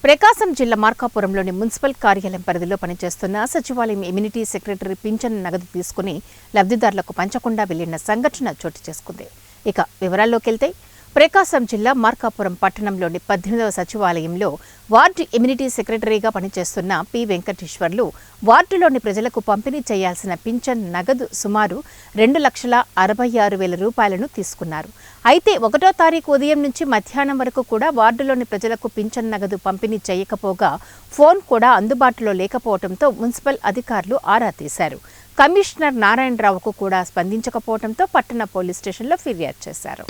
ప్రకాశం జిల్లా మార్కాపురంలోని మున్సిపల్ కార్యాలయం పరిధిలో పనిచేస్తున్న సచివాలయం ఇమ్యూనిటీ సెక్రటరీ పింఛన్ నగదు తీసుకుని లబ్ధిదారులకు పంచకుండా వెళ్లిన సంఘటన చోటు చేసుకుంది. ఇక వివరాల్లోకి వెళ్తే ప్రకాశం జిల్లా మార్కాపురం పట్టణంలోని 18వ సచివాలయంలో వార్డు ఇమ్యూనిటీ సెక్రటరీగా పనిచేస్తున్న పి వెంకటేశ్వర్లు వార్డులోని ప్రజలకు పంపిణీ చేయాల్సిన పింఛన్ నగదు సుమారు 2,66,000 రూపాయలను తీసుకున్నారు. అయితే 1వ తారీఖు ఉదయం నుంచి మధ్యాహ్నం వరకు కూడా వార్డులోని ప్రజలకు పింఛన్ నగదు పంపిణీ చేయకపోగా ఫోన్ కూడా అందుబాటులో లేకపోవడంతో మున్సిపల్ అధికారులు ఆరా తీశారు. కమిషనర్ నారాయణరావుకు కూడా స్పందించకపోవడంతో పట్టణ పోలీస్ స్టేషన్లో ఫిర్యాదు చేశారు.